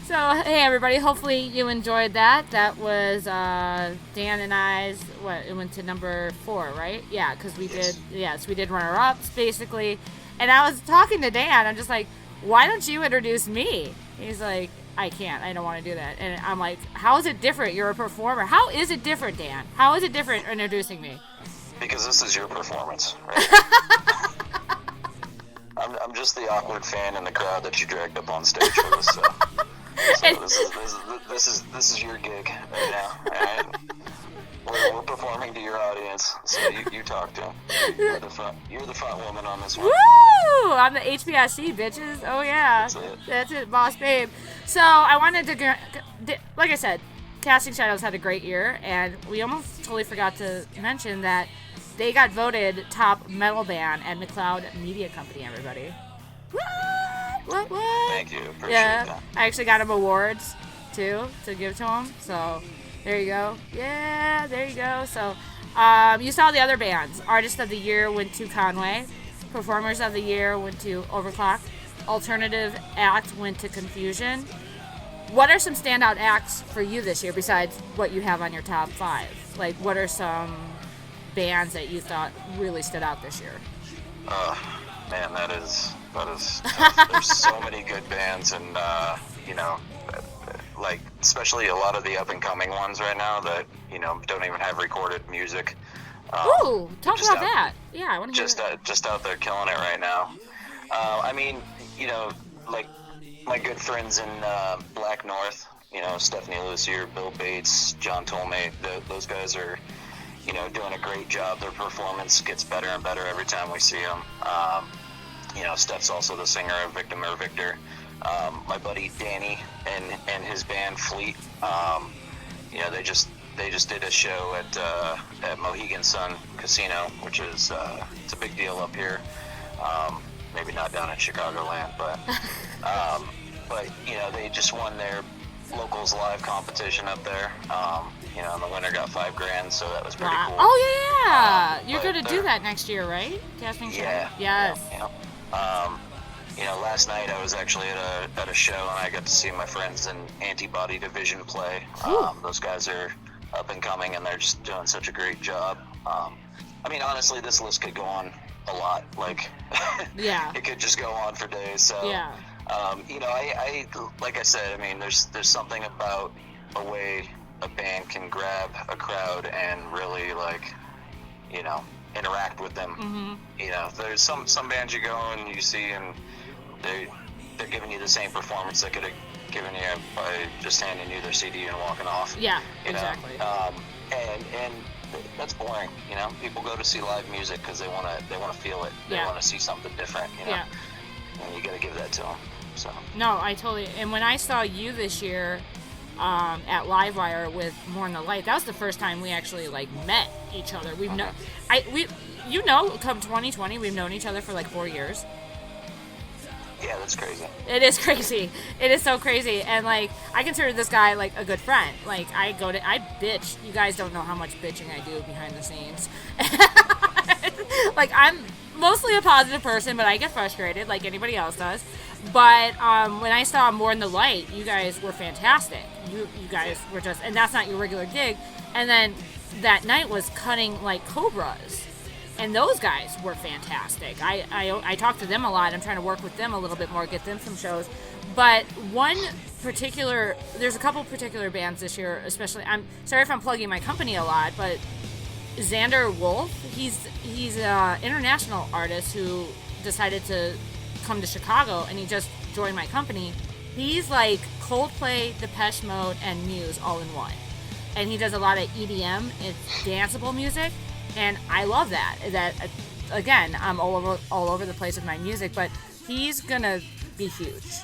So, hey everybody, hopefully you enjoyed that. That was Dan and I's, it went to number 4, right? Yeah, because we did runner-ups, basically. And I was talking to Dan, I'm just like, why don't you introduce me? He's like, I can't, I don't want to do that. And I'm like, how is it different? You're a performer. How is it different, Dan? How is it different introducing me? Because this is your performance, right? I'm just the awkward fan in the crowd that you dragged up on stage for this. So this is your gig right now. Right? We're performing to your audience, so you talk to them. You're the front woman on this one. Woo! I'm the HBIC, bitches. Oh yeah, that's it, boss babe. So I wanted to, like I said, Casting Shadows had a great year, and we almost totally forgot to mention that they got voted top metal band at McLeod Media Company. Everybody. What? Thank you. Appreciate that. I actually got them awards too to give to them. So there you go. Yeah, there you go. So you saw the other bands. Artist of the Year went to Conway. Performers of the Year went to Overclock. Alternative Act went to Confusion. What are some standout acts for you this year besides what you have on your top 5? Like, what are some bands that you thought really stood out this year? Man, that is tough. There's so many good bands, and like especially a lot of the up and coming ones right now that don't even have recorded music. Ooh, talk about that. Yeah, I want to hear that. Just out there killing it right now. I mean, like my good friends in Black North, Stephanie Lucier, Bill Bates, John Tolmay, those guys are doing a great job. Their performance gets better and better every time we see them. Steph's also the singer of Victim or Victor. My buddy Danny and his band Fleet, they just did a show at Mohegan Sun Casino, which is it's a big deal up here. Maybe not down in Chicagoland, but they just won their locals live competition up there. And the winner got $5,000, so that was pretty cool. Oh yeah, you're going to do that next year, right? Casting show. Yeah. Yes. Yeah. Last night I was actually at a show, and I got to see my friends in Antibody Division play. Those guys are up and coming, and they're just doing such a great job. I mean, honestly, this list could go on a lot. Like, yeah, it could just go on for days. So, yeah. I like I said, I mean, there's something about a way a band can grab a crowd and really interact with them. Mm-hmm. There's some bands you go and you see, and they're giving you the same performance they could have given you by just handing you their CD and walking off. Yeah, exactly. And that's boring. People go to see live music because they want to feel it. They want to see something different. Yeah. And you got to give that to them. So. No, I totally. And when I saw you this year at Livewire with More in the Light, that was the first time we actually met each other. We've come 2020, we've known each other for 4 years. Yeah, that's crazy. It is crazy. It is so crazy. And I consider this guy a good friend. I bitch. You guys don't know how much bitching I do behind the scenes. I'm mostly a positive person, but I get frustrated like anybody else does. But when I saw More in the Light, you guys were fantastic. You guys were just, and that's not your regular gig. And then that night was Cutting Like Cobras. And those guys were fantastic. I talk to them a lot. I'm trying to work with them a little bit more, get them some shows. But there's a couple particular bands this year, especially, I'm sorry if I'm plugging my company a lot, but Xander Wolf, he's an international artist who decided to come to Chicago, and he just joined my company. He's like Coldplay, Depeche Mode, and Muse all in one. And he does a lot of EDM, it's danceable music. And I love that. Again, I'm all over the place with my music, but he's gonna be huge.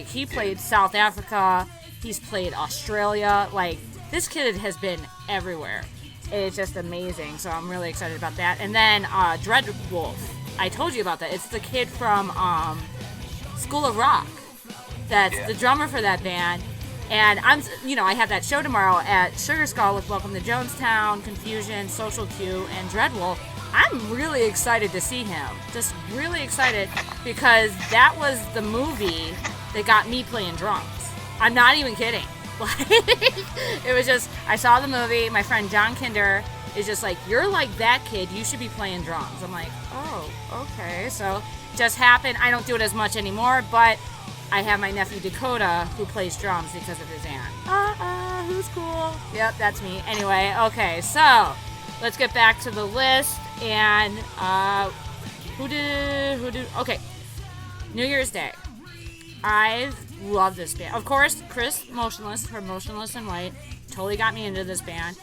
He played South Africa, he's played Australia. This kid has been everywhere. It's just amazing. So I'm really excited about that. And then Dreadwolf, I told you about that. It's the kid from School of Rock. That's the drummer for that band. And I have that show tomorrow at Sugar Skull with Welcome to Jonestown, Confusion, Social Q, and Dreadwolf. I'm really excited to see him. Just really excited because that was the movie that got me playing drums. I'm not even kidding. Like, it was just, I saw the movie. My friend John Kinder is just like, you're like that kid. You should be playing drums. I'm like, oh, okay. So just happened. I don't do it as much anymore, but I have my nephew Dakota who plays drums because of his aunt. Who's cool? Yep, that's me. Anyway, okay, so let's get back to the list. And who did? Okay, New Year's Day. I love this band. Of course, Chris Motionless, her Motionless in White, totally got me into this band.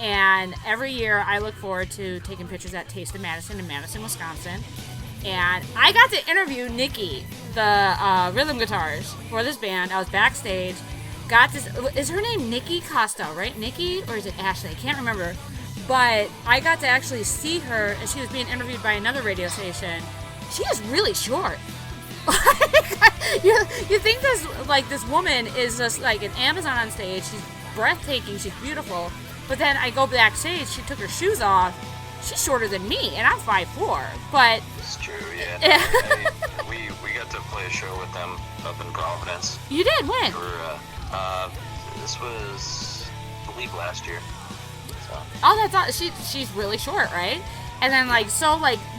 And every year I look forward to taking pictures at Taste of Madison in Madison, Wisconsin. And I got to interview Nikki, the rhythm guitarist for this band. I was backstage. Is her name Nikki Costa, right? Nikki? Or is it Ashley? I can't remember. But I got to actually see her as she was being interviewed by another radio station. She is really short. you think this woman is just like an Amazon on stage. She's breathtaking. She's beautiful. But then I go backstage. She took her shoes off. She's shorter than me, and I'm 5'4". But it's true, yeah. we got to play a show with them up in Providence. You did? When? This was, I believe, last year. So. Oh, that's she's really short, right? And then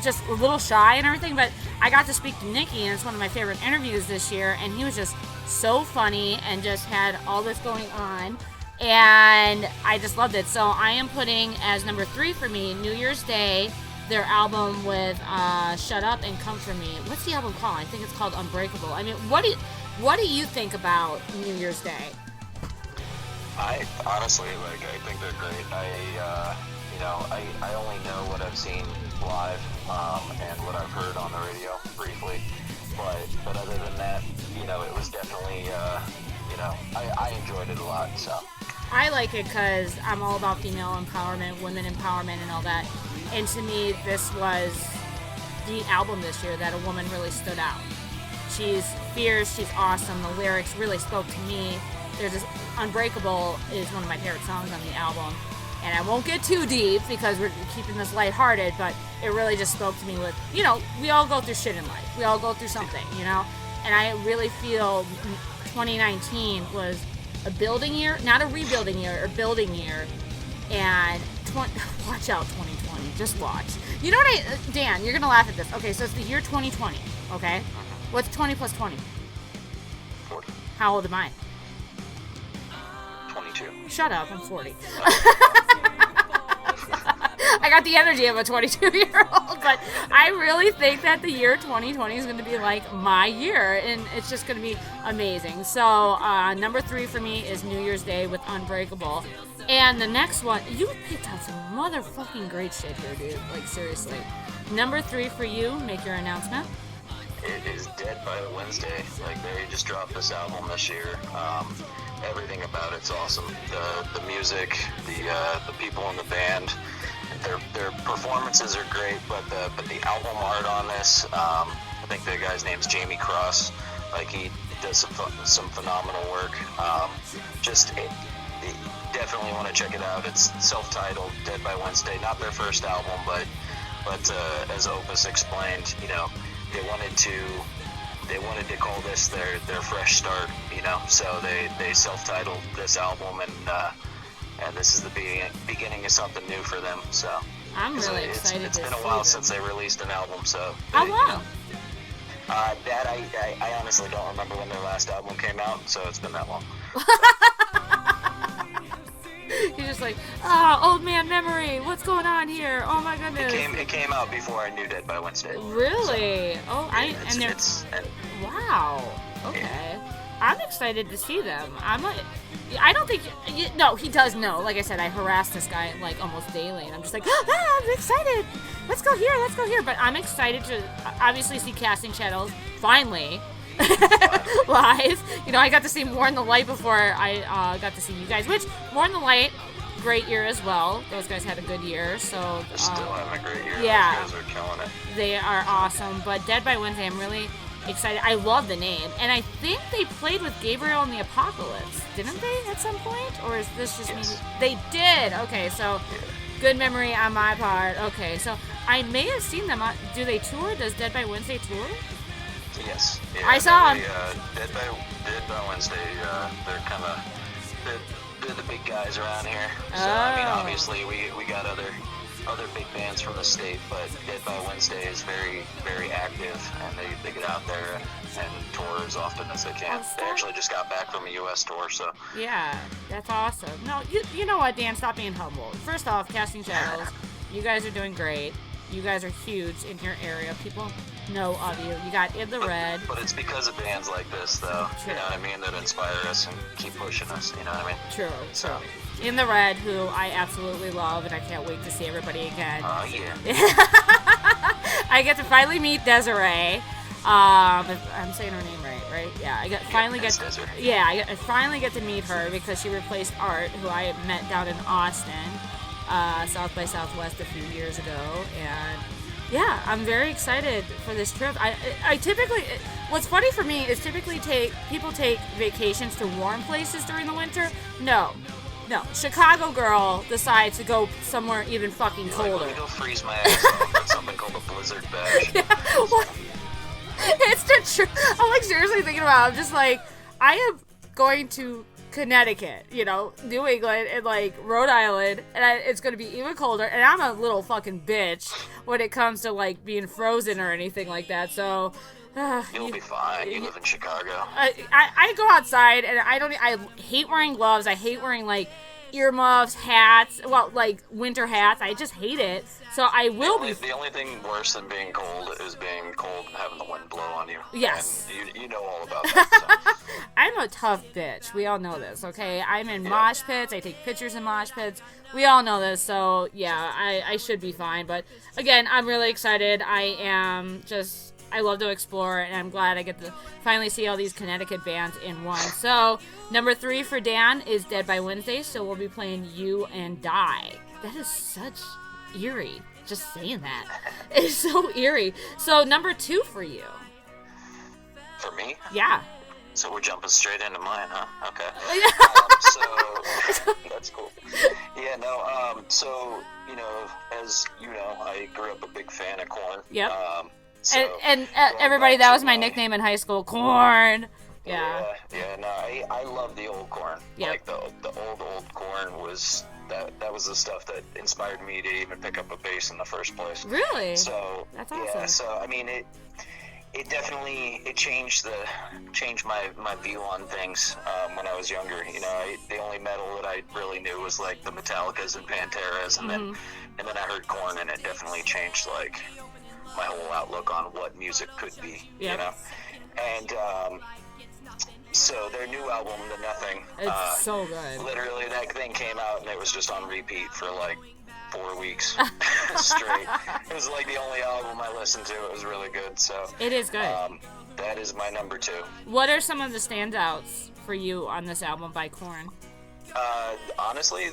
just a little shy and everything, but I got to speak to Nikki, and it's one of my favorite interviews this year, and he was just so funny and just had all this going on, and I just loved it. So I am putting as number 3 for me, New Year's Day, their album with Shut Up and Come For Me. What's the album called? I think it's called Unbreakable. I mean, what do you think about New Year's Day? I honestly, I think they're great. I only know what I've seen live and what I've heard on the radio briefly, but other than that, it was definitely, I enjoyed it a lot. So I like it because I'm all about female empowerment, women empowerment, and all that. And to me, this was the album this year that a woman really stood out. She's fierce, she's awesome. The lyrics really spoke to me. There's this Unbreakable is one of my favorite songs on the album. And I won't get too deep because we're keeping this lighthearted, but it really just spoke to me with, we all go through shit in life. We all go through something, And I really feel 2019 was a building year, not a rebuilding year, a building year. And watch out 2020, just watch. You know what Dan, you're going to laugh at this. Okay, so it's the year 2020, okay? What's 20 plus 20? 40. How old am I? 22. Shut up, I'm 40. I got the energy of a 22-year-old, but I really think that the year 2020 is going to be like my year, and it's just going to be amazing. So number 3 for me is New Year's Day with Unbreakable. And the next one, you picked out some motherfucking great shit here, dude. Like, seriously. Number 3 for you, make your announcement. It is Dead by Wednesday. Like, they just dropped this album this year. Everything about it's awesome. The music, the people in the band, their performances are great. But the album art on this, I think the guy's name's Jamie Cross. Like, he does some phenomenal work. Definitely want to check it out. It's self-titled, Dead by Wednesday. Not their first album, but as Opus explained, they wanted to call this their fresh start, So they self-titled this album, and this is the beginning of something new for them. So I'm really excited. It's been a while since they released an album, so how long? That I honestly don't remember when their last album came out, so it's been that long. You're just like, old man memory. What's going on here? Oh my goodness. It came out before I knew Dead by Wednesday. Really? So, wow. Okay. Yeah. I'm excited to see them. I don't think. No, he does know. Like I said, I harass this guy like almost daily, and I'm just like, I'm excited. Let's go here. But I'm excited to obviously see Casting Shadows finally. Live. I got to see More in the Light before I got to see you guys, which More in the Light, great year as well. Those guys had a good year, so they're still having a great year. Yeah, those guys are killing it. They are awesome. But Dead by Wednesday, I'm really excited. I love the name, and I think they played with Gabriel and the Apocalypse, didn't they, at some point? Or is this just me? They did. Okay, so good memory on my part. Okay, so I may have seen them. Do they tour? Does Dead by Wednesday tour? Yes. Yeah, I saw Dead by Wednesday. They're kind of they're the big guys around here. So I mean, obviously we got other big bands from the state, but Dead by Wednesday is very, very active, and they get out there and tour as often as they can. They actually just got back from a U.S. tour, so. Yeah, that's awesome. No, you know what, Dan? Stop being humble. First off, Casting Shadows, you guys are doing great. You guys are huge in your area. People know of you. You got In the Red. But it's because of bands like this, though. True. You know what I mean? That inspire us and keep pushing us. You know what I mean? True. So. In the Red, who I absolutely love, and I can't wait to see everybody again. Oh, yeah. I get to finally meet Desiree. I'm saying her name right? Yeah, I finally get to meet her because she replaced Art, who I met down in Austin, South by Southwest a few years ago, and yeah, I'm very excited for this trip. I typically, what's funny for me is people take vacations to warm places during the winter. No, Chicago girl decides to go somewhere even fucking colder. Let me go freeze my ass off with something called a blizzard bash. Yeah, well, it's the truth. I'm like seriously thinking about it. I'm just like, I am going to Connecticut, New England, and like Rhode Island, and it's going to be even colder, and I'm a little fucking bitch when it comes to like being frozen or anything like that, so... You'll be fine. You live in Chicago. I go outside, and I hate wearing gloves. I hate wearing, like, earmuffs, hats, like, winter hats. I just hate it. So I will be... The only thing worse than being cold is being cold and having the wind blow on you. Yes. And you know all about that, so. I'm a tough bitch. We all know this, okay? I'm in mosh pits. I take pictures in mosh pits. We all know this, so, yeah, I should be fine. But, again, I'm really excited. I love to explore, and I'm glad I get to finally see all these Connecticut bands in one. So, number 3 for Dan is Dead by Wednesday, so we'll be playing You and Die. That is such eerie, just saying that. It's so eerie. So, number 2 for you. For me? Yeah. So we're jumping straight into mine, huh? Okay. So, that's cool. Yeah, no, so, as you know, I grew up a big fan of Coren. Yep. So, and everybody, that was my nickname in high school, Coren. Yeah. No, I love the old Coren. Yep. Like the old Coren was that was the stuff that inspired me to even pick up a bass in the first place. Really? So that's awesome. Yeah, so I mean it definitely changed my view on things when I was younger. The only metal that I really knew was like the Metallicas and Panteras, and then I heard Coren, and it definitely changed like my whole outlook on what music could be, And so their new album, The Nothing, it's so good. Literally, that thing came out and it was just on repeat for like 4 weeks straight. It was like the only album I listened to. It was really good. So it is good. That is my number 2. What are some of the standouts for you on this album by Coren? Honestly,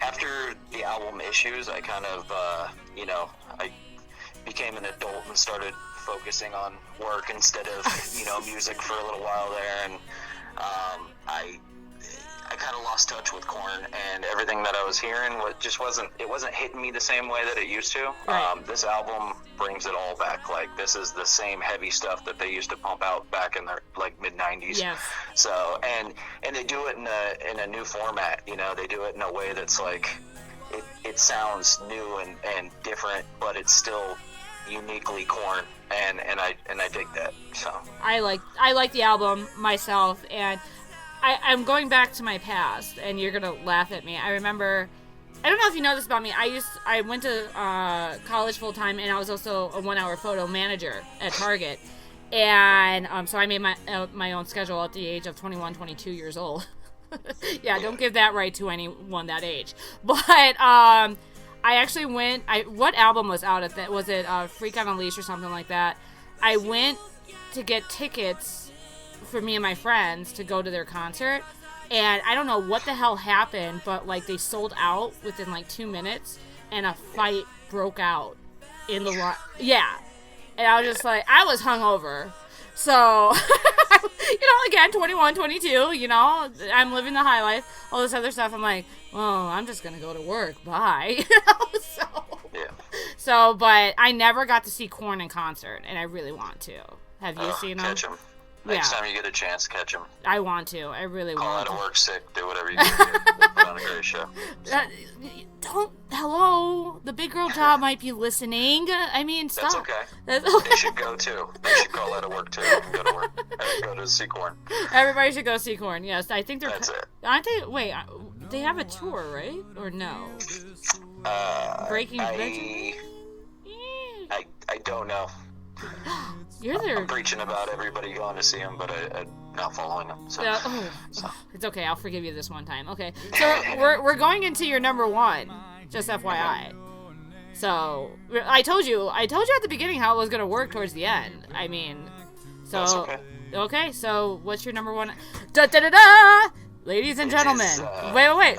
after the album Issues, I kind of, I became an adult and started focusing on work instead of, music for a little while there, and I kind of lost touch with Coren, and everything that I was hearing wasn't hitting me the same way that it used to. Right. This album brings it all back. Like, this is the same heavy stuff that they used to pump out back in their like mid 90s. Yes. So and they do it in a new format. They do it in a way that's like it sounds new and different, but it's still uniquely Coren, and I dig that. So I like the album myself, and I'm going back to my past, and you're gonna laugh at me. I remember, I don't know if you know this about me. I went to college full time, and I was also a 1-hour photo manager at Target, and so I made my own schedule at the age of 21, 22 years old. Yeah, don't give that right to anyone that age. But I actually went. What album was out at that? Was it Freak on a Leash or something like that? I went to get tickets for me and my friends to go to their concert, and I don't know what the hell happened, but like they sold out within like 2 minutes, and a fight broke out in the line. Yeah, and I was just like, I was hungover, so again, 21, 22, I'm living the high life, all this other stuff. I'm like, oh, I'm just gonna go to work. Bye. So. Yeah. So, but I never got to see Coren in concert, and I really want to. Have you seen them? Catch him. Next time you get a chance, catch him. I want to. I really Call want to. out of work sick. Do whatever you do. Put on a great show. Hello? The big girl job might be listening. I mean, stop. That's okay. They should go, too. They should call out of work, too, and go to work. And go to see Coren. Everybody should go see Coren. Yes, I think they're... That's it. Aren't they... Wait, they have a tour, right? Or no? Breaking I don't know. I'm preaching about everybody going to see him, but I'm not following him. So. It's okay. I'll forgive you this one time. Okay, so we're going into your number one, just FYI. So I told you at the beginning how it was gonna work towards the end. I mean, so that's okay. Okay, so what's your number one? Da da da da! Ladies and gentlemen, wait.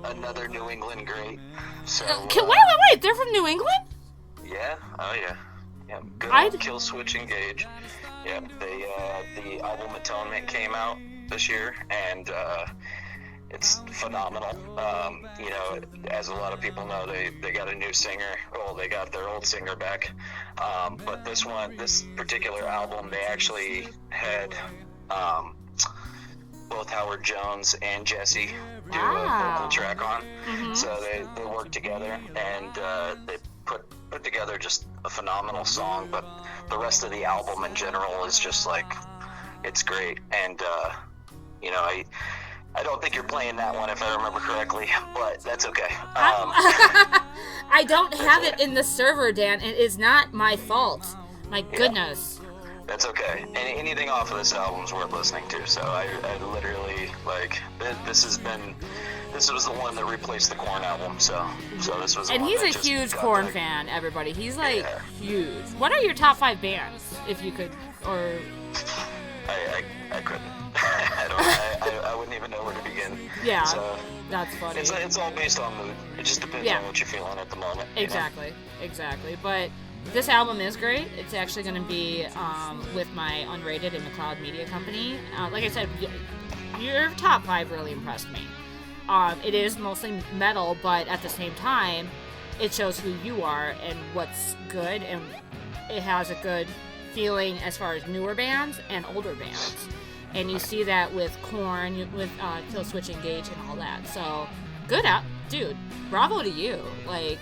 Another New England great. So wait. They're from New England? Yeah. Oh yeah. Yeah. Good old Kill Switch Engage. Yeah. The album Atonement came out this year, and it's phenomenal. As a lot of people know, they got a new singer. Well, they got their old singer back. But this particular album, they actually had both Howard Jones and Jesse do a vocal track on. Mm-hmm. So they worked together, and they put together just a phenomenal song. But the rest of the album in general is just like, it's great. And I don't think you're playing that one, if I remember correctly, but that's okay. I don't have it in the server, Dan. It is not my fault. My goodness. That's okay. Anything off of this album is worth listening to. So I literally, this was the one that replaced the Coren album. So this was. And he's a huge Coren fan, everybody. He's huge. What are your top 5 bands, if you could, or? I couldn't. I wouldn't even know where to begin. Yeah, so that's funny. It's all based on mood. It just depends on what you're feeling at the moment. Exactly. But this album is great. It's actually going to be with my Unrated and McLeod Media Company. Like I said, your top 5 really impressed me. It is mostly metal, but at the same time, it shows who you are and what's good, and it has a good feeling as far as newer bands and older bands. And you see that with Coren, with Kill Switch Engage and all that. So, good dude. Bravo to you. Like,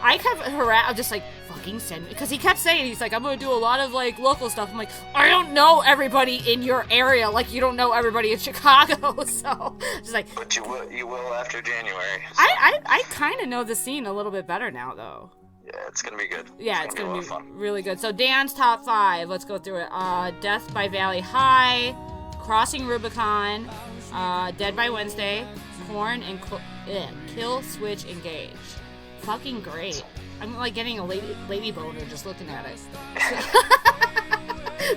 I kept I'm just like, fucking send me. Because he kept saying, he's like, I'm going to do a lot of, local stuff. I'm like, I don't know everybody in your area. Like, you don't know everybody in Chicago. So, just like. But you will after January. So. I kind of know the scene a little bit better now, though. Yeah, it's going to be good. Yeah, it's going to be fun. Really good. So, Dan's top 5. Let's go through it. Death by Valley High, Crossing Rubicon, Dead by Wednesday, Coren, and Kill Switch Engage. Fucking great. I'm getting a lady boner just looking at it.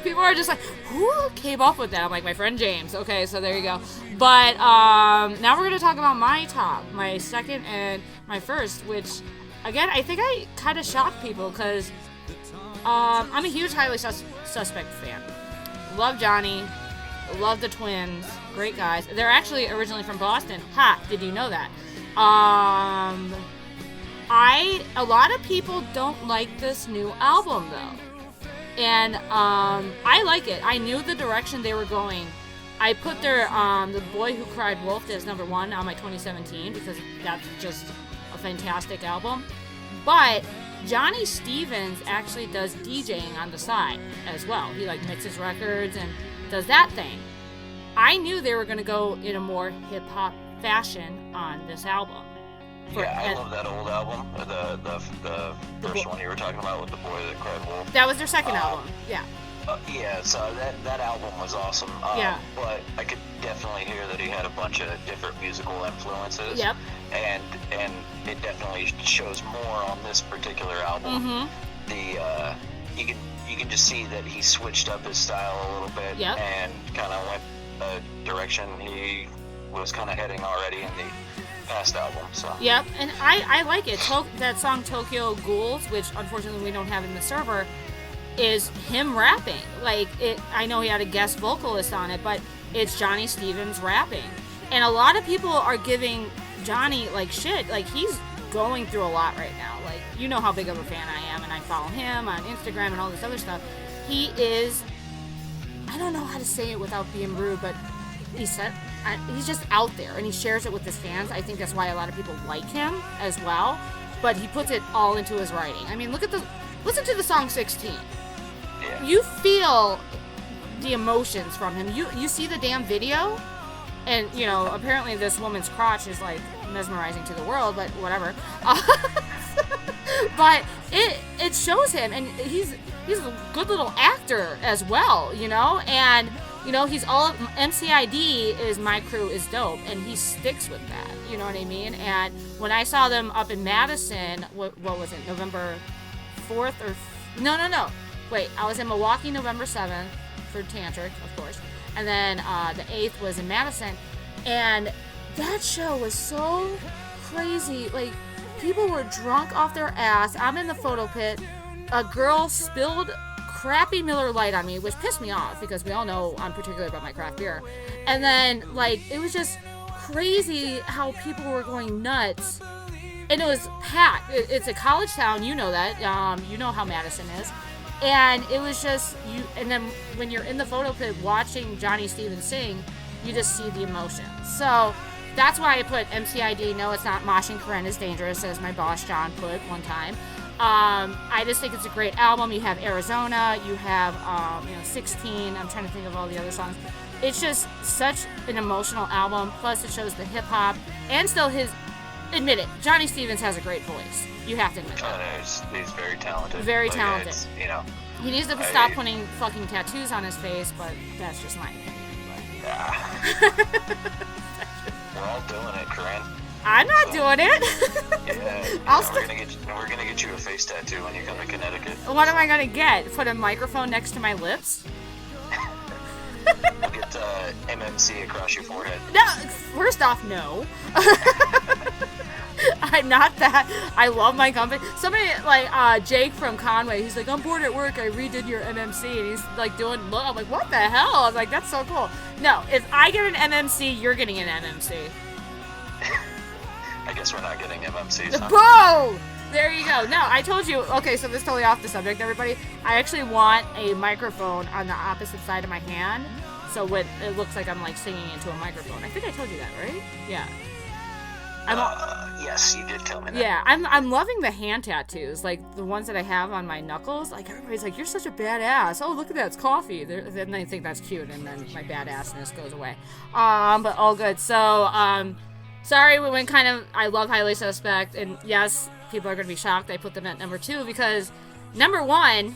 People are just like, who came up with that? I'm like, my friend James. Okay, so there you go. But now we're going to talk about my top, my second and my first, which, again, I think I kind of shocked people because I'm a huge Highly Suspect fan. Love Johnny. Love the Twins. Great guys. They're actually originally from Boston. Ha! Did you know that? A lot of people don't like this new album though. And I like it. I knew the direction they were going. I put their The Boy Who Cried Wolf as number 1 on my 2017 because that's just a fantastic album. But Johnny Stevens actually does DJing on the side as well. He mixes records and does that thing. I knew they were going to go in a more hip-hop fashion on this album. I love that old album, the first one you were talking about with The Boy That Cried Wolf. That was their second album, yeah. So that album was awesome. But I could definitely hear that he had a bunch of different musical influences. Yep. And it definitely shows more on this particular album. Mm-hmm. You can just see that he switched up his style a little bit and kind of went a direction he was kind of heading already in the past album. So. Yep, and I like it. That song Tokyo Ghouls, which unfortunately we don't have in the server, is him rapping. I know he had a guest vocalist on it, but it's Johnny Stevens rapping. And a lot of people are giving Johnny shit. He's going through a lot right now. you know how big of a fan I am, and I follow him on Instagram and all this other stuff. He is, I don't know how to say it without being rude, but he's just out there, and he shares it with his fans. I think that's why a lot of people like him as well, but he puts it all into his writing. I mean, listen to the song 16. Yeah. You feel the emotions from him. You see the damn video, and you know, apparently this woman's crotch is like mesmerizing to the world, but whatever. But it shows him, and he's a good little actor as well, you know, and you know, he's all MCID is my crew is dope, and he sticks with that, you know what I mean? And when I saw them up in Madison, what was it, November 4th or no, wait, I was in Milwaukee November 7th for Tantric, of course, and then the 8th was in Madison, and that show was so crazy. Like, people were drunk off their ass. I'm in the photo pit. A girl spilled crappy Miller Lite on me, which pissed me off because we all know I'm particular about my craft beer. And then, like, it was just crazy how people were going nuts. And it was packed. It's a college town, you know that. You know how Madison is. And it was just, and then when you're in the photo pit watching Johnny Stevens sing, you just see the emotion. So that's why I put MCID. No, it's not Moshing Coren is Dangerous, as my boss John put one time. I just think it's a great album. You have Arizona, you have 16. I'm trying to think of all the other songs. It's just such an emotional album. Plus, it shows the hip hop and still admit it, Johnny Stevens has a great voice. You have to admit that. He's very talented. Very talented. He needs to stop putting fucking tattoos on his face, but that's just my opinion. We're all doing it, Coren. I'm not doing it. Yeah, we're gonna get you a face tattoo when you come to Connecticut. What am I gonna get? Put a microphone next to my lips? We'll get MMC across your forehead. No, first off, no. I'm not that. I love my company. Somebody like Jake from Conway, he's like, I'm bored at work, I redid your MMC, and he's like doing, I'm like, what the hell? I was like, that's so cool. No, if I get an MMC, you're getting an MMC. I guess we're not getting MMCs, huh? Bro! There you go. No, I told you. Okay, so this is totally off the subject, everybody. I actually want a microphone on the opposite side of my hand, so it looks like I'm like singing into a microphone. I think I told you that, right? Yeah. Yes, you did tell me that. Yeah, I'm loving the hand tattoos, like the ones that I have on my knuckles. Like, everybody's like, you're such a badass. Oh, look at that, it's coffee. Then they think that's cute, and then my badassness goes away. But all good. So, sorry, we went kind of, I love Highly Suspect, and yes, people are going to be shocked I put them at number 2, because number 1,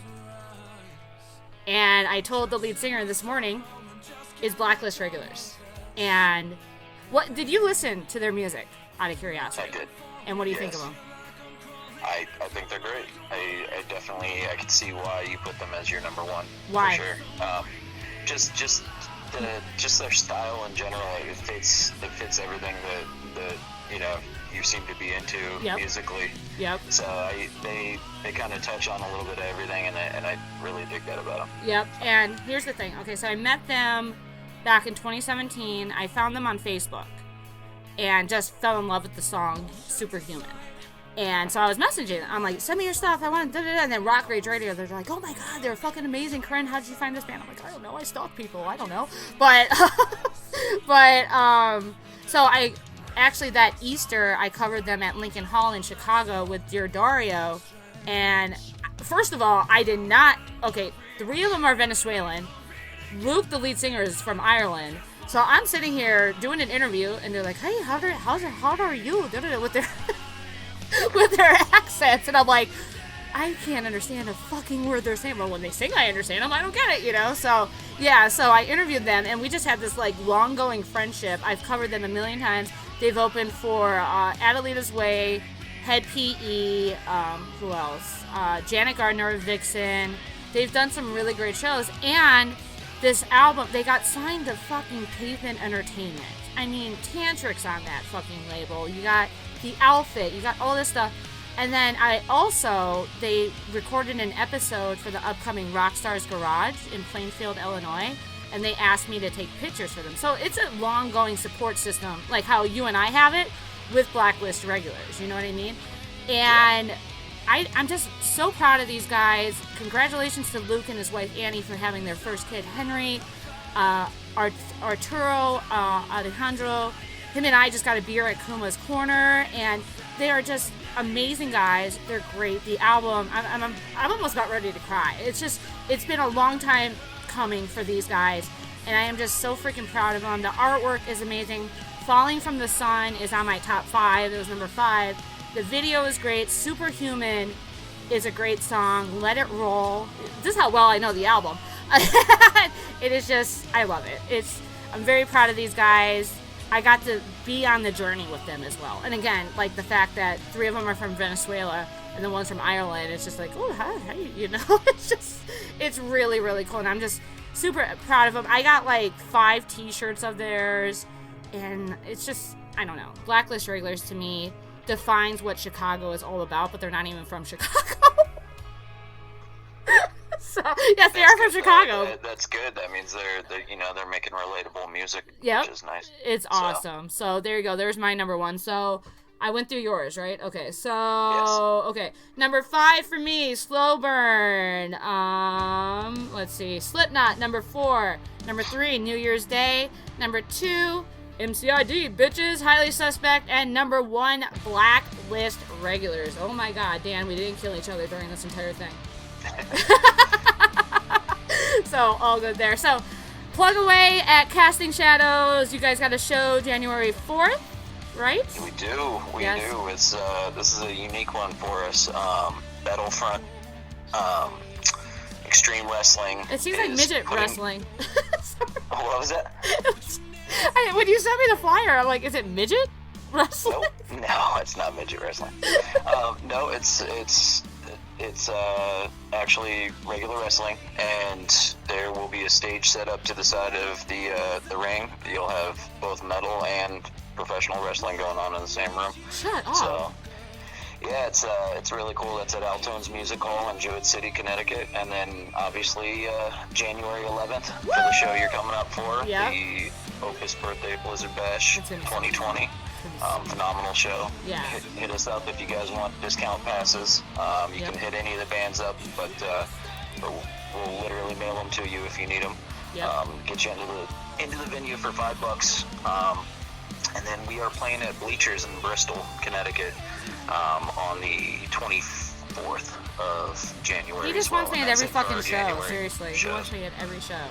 and I told the lead singer this morning, is Blacklist Regulars. And what did you listen to their music, out of curiosity? I did. And what do you think of them? I think they're great. I can see why you put them as your number 1. Why? For sure. Just their style in general. It fits everything that you seem to be into musically. Yep. So they kind of touch on a little bit of everything, and I really dig that about them. Yep. And here's the thing. Okay, so I met them back in 2017. I found them on Facebook and just fell in love with the song Superhuman. And so I was messaging. I'm like, send me your stuff. I want to and then Rock Rage Radio. They're like, oh my God, they're fucking amazing. Coren, how did you find this band? I'm like, I don't know. I stalk people. I don't know. But so I actually that Easter I covered them at Lincoln Hall in Chicago with Dear Dario. And first of all, I did not. Okay, 3 of them are Venezuelan. Luke, the lead singer, is from Ireland. So I'm sitting here doing an interview, and they're like, hey, how are you? With their with their accents, and I'm like, I can't understand a fucking word they're saying. Well, when they sing, I understand them. I don't get it, So yeah, so I interviewed them, and we just had this like long-going friendship. I've covered them a million times. They've opened for Adelita's Way, Head PE, who else? Janet Gardner, Vixen. They've done some really great shows, and this album, they got signed to fucking Pavement Entertainment. I mean, Tantric's on that fucking label. You got The Outfit. You got all this stuff. And then they recorded an episode for the upcoming Rockstar's Garage in Plainfield, Illinois. And they asked me to take pictures for them. So it's a long-going support system, like how you and I have it, with Blacklist Regulars. You know what I mean? And I'm just so proud of these guys. Congratulations to Luke and his wife Annie for having their first kid, Henry. Arturo, Alejandro, him and I just got a beer at Kuma's Corner, and they are just amazing guys. They're great. The album, I'm almost about ready to cry. It's been a long time coming for these guys, and I am just so freaking proud of them. The artwork is amazing. Falling from the Sun is on my top 5. It was number 5. The video is great. Superhuman is a great song. Let It Roll. This is how well I know the album. It is just, I love it. I'm very proud of these guys. I got to be on the journey with them as well. And again, like the fact that 3 of them are from Venezuela and the one's from Ireland, it's just like, oh, how you know? It's really, really cool. And I'm just super proud of them. I got like 5 t-shirts of theirs, and it's just, I don't know. Blacklist Regulars to me defines what Chicago is all about, but they're not even from Chicago. So, yes, they are from Chicago. That's good. That means they're making relatable music, yep. Which is nice. It's awesome. So there you go. There's my number 1. So I went through yours, right? Okay. So yes. Okay. Number 5 for me, Slow Burn. Let's see, Slipknot. Number 4. Number 3, New Year's Day. Number 2, MCID, bitches, Highly Suspect, and number 1, Blacklist Regulars. Oh my God, Dan, we didn't kill each other during this entire thing. So all good there. So plug away at Casting Shadows. You guys got a show January 4th, right? We do. We do. It's this is a unique one for us. Battlefront Extreme Wrestling. It seems like midget wrestling. What was that? When you sent me the flyer, I'm like, is it midget wrestling? Nope. No, it's not midget wrestling. No, it's actually regular wrestling, and there will be a stage set up to the side of the ring. You'll have both metal and professional wrestling going on in the same room. Shut up. So, yeah, it's really cool. That's at Altones Music Hall in Jewett City, Connecticut. And then, obviously, January 11th for the show you're coming up for, the Opus Birthday Blizzard Bash 2020. Phenomenal show. Yeah. Hit us up if you guys want discount passes. You can hit any of the bands up, but we'll literally mail them to you if you need them. Get you into the venue for $5. And then we are playing at Bleachers in Bristol, Connecticut, on the 24th of January. He just wants me at every fucking show. Seriously, he wants me at every show.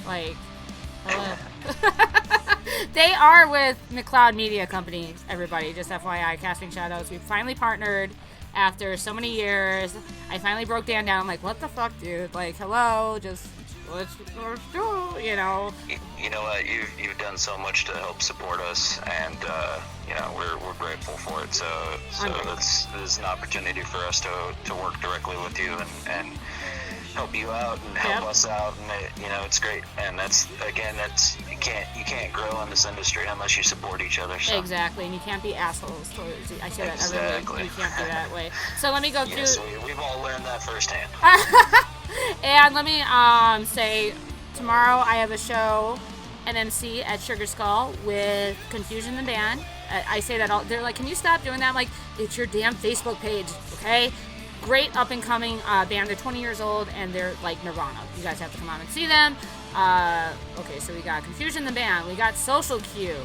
Like, hello. They are with McLeod Media Company, everybody, just FYI, Casting Shadows. We finally partnered after so many years. I finally broke Dan down. I'm like, what the fuck, dude? Like, hello, just let's do, you know. You know what? You've done so much to help support us, and we're grateful for it. So this is an opportunity for us to work directly with you and help you out and help us out, and it's great. And that's you can't grow in this industry unless you support each other. So. Exactly, and you can't be assholes towards. I say that every week. You can't be that way. So let me go through. Yes, we've all learned that firsthand. And let me say, tomorrow I have a show, an MC at Sugar Skull with Confusion the Band. I say that all. They're like, can you stop doing that? I'm like, it's your damn Facebook page, okay? Great up-and-coming band. They're 20 years old, and they're like Nirvana. You guys have to come out and see them. Okay, so we got Confusion the Band. We got Social Q.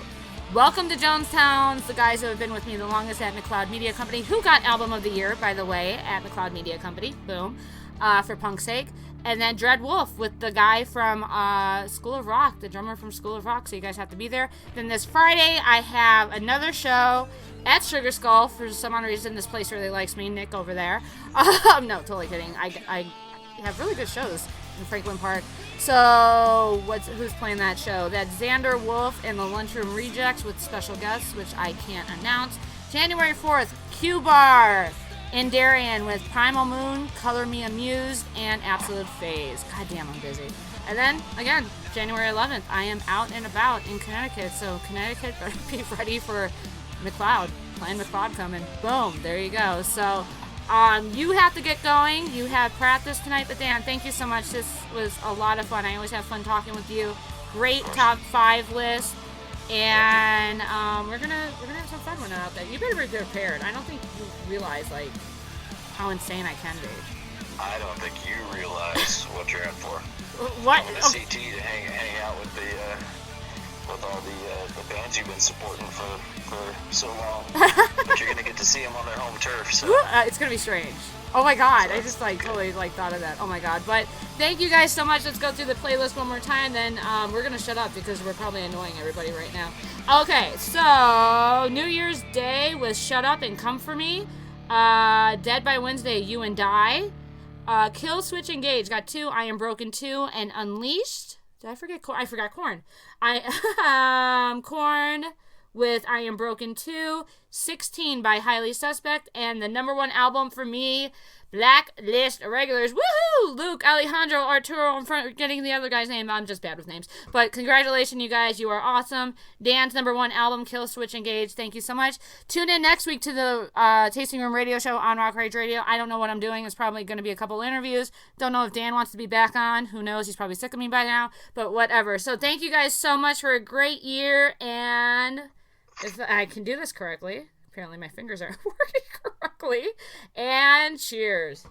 Welcome to Jonestown, the guys who have been with me the longest at McLeod Media Company, who got Album of the Year, by the way, at McLeod Media Company. Boom. For Punk's sake. And then Dread Wolf with the guy from School of Rock, the drummer from School of Rock, so you guys have to be there. Then this Friday, I have another show at Sugar Skull. For some odd reason, this place really likes me, Nick over there. No, totally kidding. I have really good shows in Franklin Park. So who's playing that show? That's Xander Wolf and the Lunchroom Rejects with special guests, which I can't announce. January 4th, Q Bar in Darien with Primal Moon, Color Me Amused, and Absolute Phase. God damn, I'm busy. And then, again, January 11th, I am out and about in Connecticut, so Connecticut better be ready for McLeod. Playing McLeod coming. Boom, there you go. So, you have to get going. You have practice tonight, but Dan, thank you so much. This was a lot of fun. I always have fun talking with you. Great top 5 list. And we're gonna have some fun when we're out there. You better be prepared. I don't think you realize how insane I can be. I don't think you realize what you're in for. What? Coming to CT to hang out with with all the bands you've been supporting for so long. But you're gonna get to see them on their home turf. So It's gonna be strange. Oh my god, I just totally thought of that. Oh my god. But thank you guys so much. Let's go through the playlist one more time, then we're gonna shut up because we're probably annoying everybody right now. Okay, so New Year's Day was Shut Up and Come For Me. Dead by Wednesday, You and Die. Kill Switch Engage got 2, I Am Broken 2, and Unleashed. Did I forget Coren? I forgot Coren. Coren with I Am Broken 2, 16 by Highly Suspect, and the number 1 album for me, Blacklist Irregulars. Woohoo! Luke, Alejandro, Arturo, I'm forgetting the other guy's name. I'm just bad with names. But congratulations, you guys. You are awesome. Dan's number 1 album, Kill Switch Engage. Thank you so much. Tune in next week to the Tasting Room Radio Show on Rock Rage Radio. I don't know what I'm doing. It's probably going to be a couple interviews. Don't know if Dan wants to be back on. Who knows? He's probably sick of me by now. But whatever. So thank you guys so much for a great year. And if I can do this correctly. Apparently my fingers aren't working correctly. And cheers.